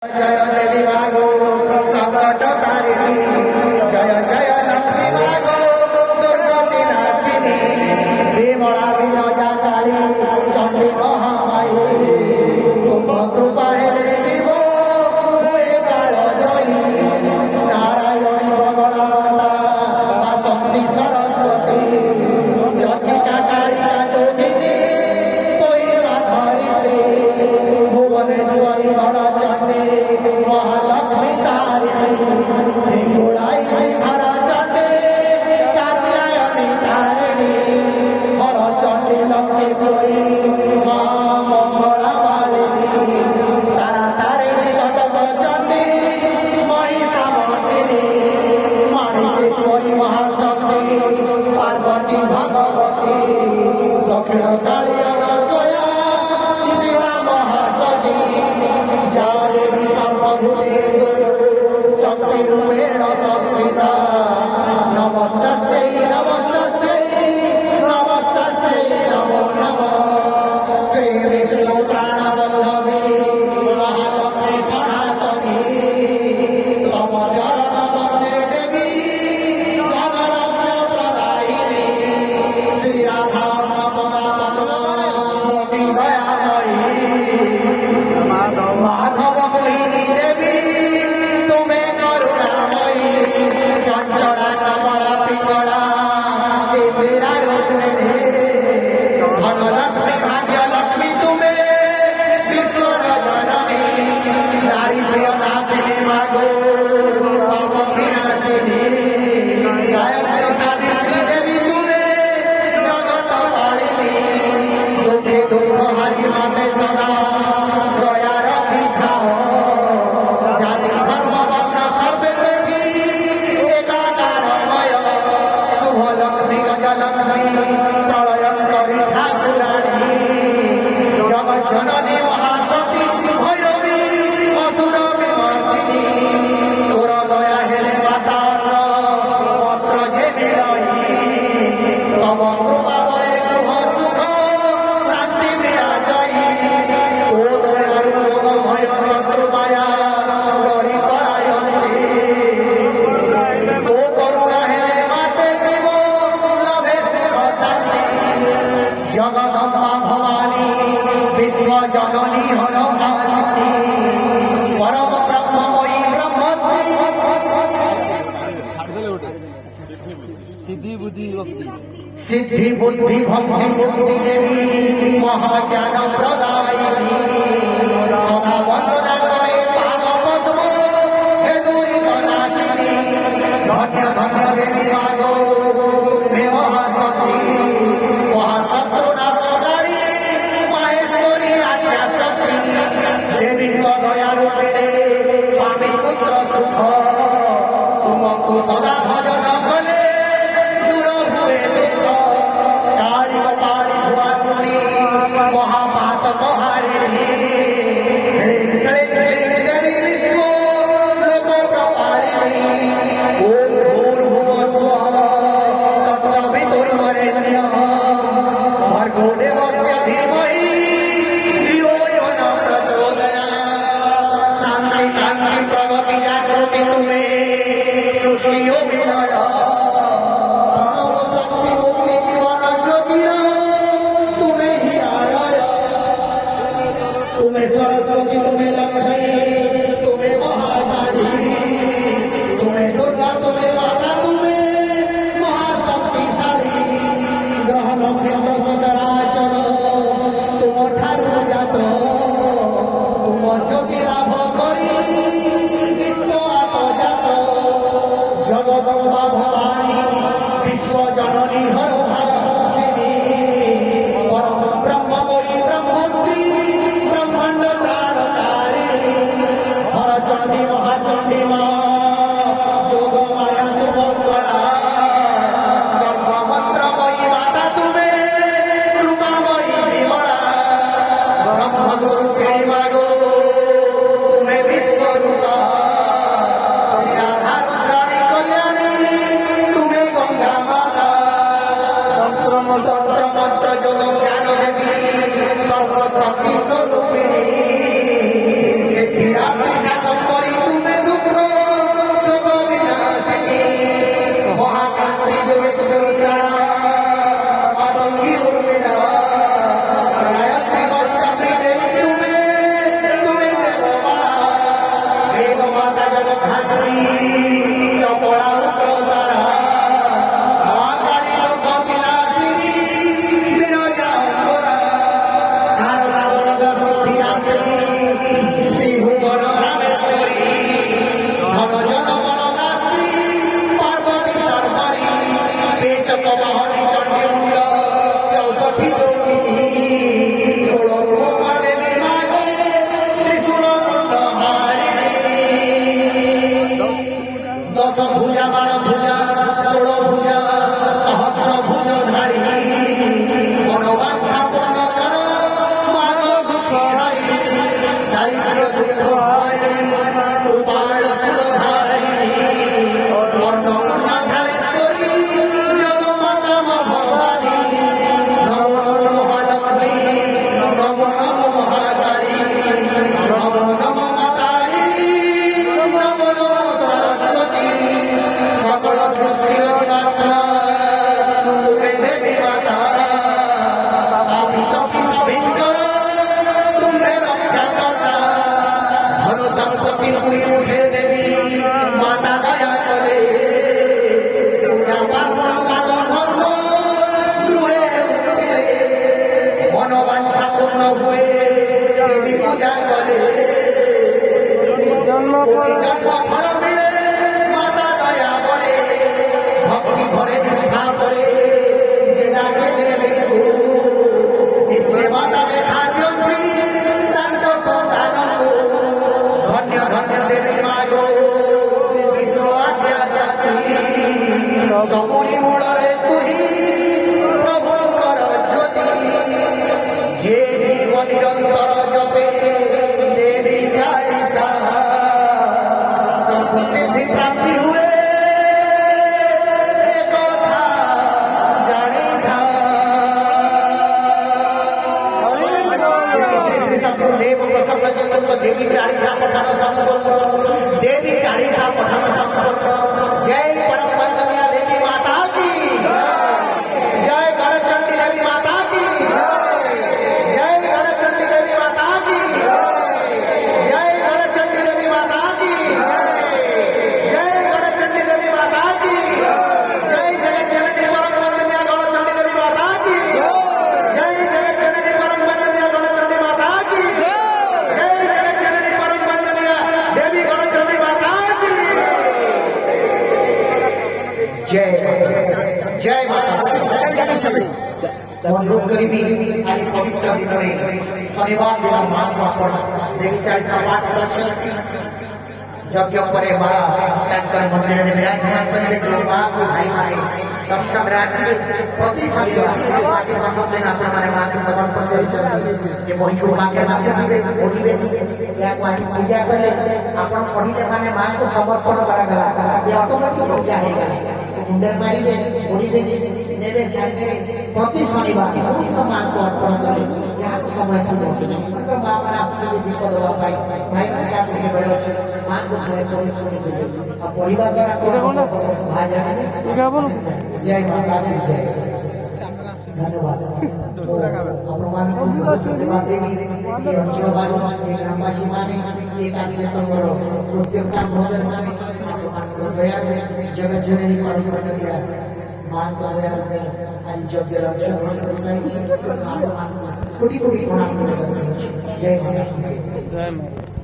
जय देवी मागो संकट तारिणी जय जय लक्ष्मी मागो दुर्गति नाशिनी विमला विरजा काली चंडी महामाई तुम कृपा हेले जीव हुए काल जयी नारायणी बगला माता बासंती सरस्वती चर्चिका कालिका जोगिनी कोई धरित्री भुवनेश्वरी गण चंडी महालक्ष्मी तारिणी हिंगुलाई शिखरा चंडी कात्यायनी तारिणी हर चंडी लंकेश्वरी मां मंगला मालिनी तारा तारिणी कटक चंडी महिषामर्दिनी माणिकेश्वरी महाशक्ति पार्वती भगवती दक्षिण काली अनसया शिवा महासती जादेवी सर्वभूतेषु शक्तिरूपेण संस्थिता नमस्तस्यै नमस्तस्यै नमस्तस्यै नमो नमः श्री विष्णु प्राणवल्लभी महालक्ष्मी सनातनी तव चरण वन्दे देवी धनरत्न प्रदायिनी श्री राधा मोती दयामयी माधव मोहिनी देवी तुम्हें करुणामयी चंचला कमला पिंगला मेरा रुक्मिणी धनलक्ष्मी भाग्यलक्ष्मी तुम्हें विश्वर जननी नारी प्रिय नाशिनी मागो पाप विनाशिनी गायत्री सावित्री देवी तुम्हें जगत पालिनी दुखे दुख हरि माते सदा दया रखी खाओ जाति धर्म वर्ण सर्वे देवी एकाकारमय शुभ लक्ष्मी गजलक्ष्मी प्रलयंकरी ठाकुराणी जगत जननी महासती भैरवी असुर विमर्दिनी तोर दया हेले मातार वस्त्र जे मिलई तव कृपा बळे गृह सुख शांति विराजई ओ दयालु रोग भय शत्रु माया डरी पलायन्ति ओ करुणा हेले माते जीव लभे सुख शांति जगदम्बा भवानी विश्व जननी हर भासिनी परम ब्रह्ममयी ब्रह्मत्री सिद्धि बुद्धि भक्ति सिद्धि बुद्धि भक्ति मुक्ति देवी महाज्ञान प्रदायिनी सदा वंदना करे पाद पद्म हे दूरी नाशिनी धन्य धन्य देवी मागो तुम्हें महाशक्ति महाशत्रु नाशकारी माहेश्वरी आज्ञा शक्ति देवी दया रूपिणे स्वामी पुत्र सुख तुमको सदा भजन कले दूर हुए दुख काली कपाली भुआ सुनी महापात कहारिणी देवी विश्व लोक प्रपालिनी ओम भूर्भुवः तत्सवितुर्वरेण्यः भर्गो देवस्य धीमहि धियो यो न प्रचोदयात् शांति कांति प्रगति जागृति तुम्हें सृष्टियो विलय प्रणव शक्ति मुक्ति जीवन ज्योतिर तुम्हें ही आलय तुम्हें सरस्वती तुम्हें लक्ष्मी तुम्हें महाकाली तुम्हें दुर्गा तुम्हें माता तुम्हें महाशक्तिशाली ग्रह नक्षत्र सचराचर तुम ठारू जात तुम ज्योतिराभ करी विश्व आपजात जगदम्बा भवानी विश्व जननी हर भासिनी परम ब्रह्ममयी ब्रह्मत्री ब्रह्मांड तारतारिणी हर चंडी महाचंडी मां जोग माया तुम करा सर्वमंत्रमयी माता तुम्हें कृपामयी विमला ब्रह्मस्वरूपिणी मागो तुम्हें विश्वरूपा श्री राधा रुद्राणी कल्याणी तुम्हें गंगा माता तंत्र मंत्र जोग ज्ञान देवी सर्वशक्ति स्वरूपिणी सिद्धिरात्रि ধাত্রী চপড়া উত্তর দ্বারা মা কালী দুর্গতি নাশিনী বিরজা অম্বরা শারদা বরদা সিদ্ধিরাত্রী ত্রিভুবন রামেশ্বরী ধনজন বরদাত্রী পার্বতী সর্বরী বেচক বাহনী চণ্ডীমুণ্ড 64 যোগিনী 16 রূপা দেবী মাগে ত্রিশূল মুণ্ড হারিণী দশ ভুজা 12 ভুজা 16 ভুজা সহস্র ভুজ ধারিণী মনোবাঞ্ছা পূর্ণ কর মাগ দুঃখ হারিণী দারিদ্র দুঃখ হারিণী কৃপাল সুধারিণী অন্নপূর্ণা ধারেশ্বরী জগমাতা ভবানী নমো নমো মহালক্ষ্মী নমো নমো মহাকালী নমো নমো মাতারিণী নমো নমো সরস্বতী সকল সৃষ্টির মাতা তুমি দেবী মাতা পাপিত পিতৃবৃন্দ তুমি রক্ষা কর্তা ধন সম্পত্তি পুরি উঠে দেবী মাতা দয়া করে পূজা পার্বণ দান ধর্ম গৃহে উঠে মনোবাঞ্ছা পূর্ণ হয়ে দেবী পূজা করে জন্ম কোটি জন্ম ফল মিলে মাতা দয়া বলে ভক্তি ভরে নিষ্ঠা করে যেটাকে দেবে বিশ্বে মাতা দেখা দিয়ন্তি তাঙ্ক সন্তানଙ୍କୁ ধন্য ধন্য দেবী মাগো শিশু আজ্ঞା ଜାତି ସବୁରି ମୂଳରେ ତୁହି ପ୍ରଭୁଙ୍କର ଜ୍ୟୋତି ଯେ ଜୀବ ନିରନ୍ତର ଜପେ ଦେବୀ ଚାଳିଶା ସର୍ବ ସିଦ୍ଧି ପ୍ରାପ୍ତି ହୁଏ ଏ କଥା ଜାଣିଥା देव प्रसन्न चतुर्थ देवी चालीसा पठन संपूर्ण देवी चालीसा पठन संपूर्ण जय परम वंदनीय देवी माता की जय गणचंडी देवी माता की जय गणचंडी देवी माता की जय गणचंडी देवी माता की जय गणचंडी देवी माता की जय जगत जननी परम वंदनीय गणचंडी देवी माता की जय जगत जननी परम वंदनीय गणचंडी माता की जय जगत जननी परम वंदनीय देवी गणचंडी माता की जय जय माता অনুরোধ করিবি আজ পবিত্র দিনে শনিবার দিন মা আপন দেবী চাଳିଶା ପାଠ କରିଛନ୍ତି ଯଜ୍ଞ ପରେ ମା ତାଙ୍କର ମନ୍ଦିରରେ ବିରାଜମାନ କରିବେ ଯେଉଁ ମାଙ୍କୁ ଭାଇମାନେ ଦର୍ଶନରେ ଆସିବେ ପ୍ରତି ଶନିବାର ଆଜି ପ୍ରଥମ ଦିନ ଆପଣମାନେ ମାଙ୍କୁ ସମର୍ପଣ କରିଛନ୍ତି ଯେ ବହିକୁ ମାଗେ ମାଗିବେ ପଢ଼ିବେ ଏହାକୁ ଆଜି ପୂଜା କଲେ ଆପଣ ପଢ଼ିଲେ ମାନେ ମାଙ୍କୁ ସମର୍ପଣ କରାଗଲା ଯେ ଅଟୋମେଟିକ୍ ପୂଜା ହେଇଗଲା ମୁଣ୍ଡରେ ମାରିବେ ପଢ଼ିବେ ନେବେ ସାଙ୍ଗରେ ପ୍ରତି ଶନିବାର ସବୁଦିନ ମାଙ୍କୁ ଅର୍ପଣ କଲେ ଯାହାକୁ ସମୟ ଥିବ ମା ମାନେ ଆସୁଛନ୍ତି ଦୀପ ଦେବା ପାଇଁ ଭାଇମାନେ କାହାକୁ ବେଳେ ଅଛି ମାଙ୍କୁ ଥରେ ପଢ଼ି ଶୁଣିଦେବେ ଆଉ ପଢ଼ିବା ଦ୍ୱାରା କଣ ଭାଇ ଜାଣିବେ ଜୟ ମାତା କି ଜୟ ଧନ୍ୟବାଦ ଆପଣମାନଙ୍କୁ ଧନ୍ୟବାଦ ଦେବି ଏ ଅଞ୍ଚଳବାସୀ ଏ ଗ୍ରାମବାସୀ ମାନେ ଏ କାର୍ଯ୍ୟକ୍ରମର ଉଦ୍ୟୋକ୍ତା ମହୋଦୟ ମାନେ ଆପଣମାନଙ୍କ ଦୟାରେ ଜଗତ ଜନନୀ ପରମ ଦିଆ ମାଙ୍କ ଦୟାରେ ଆଜି ଯଜ୍ଞରେ ଅଂଶଗ୍ରହଣ କରିପାରିଛି ଆପଣମାନଙ୍କୁ କୋଟି କୋଟି ପ୍ରଣାମ ଜୟ ମାତା ଜୟ ମା।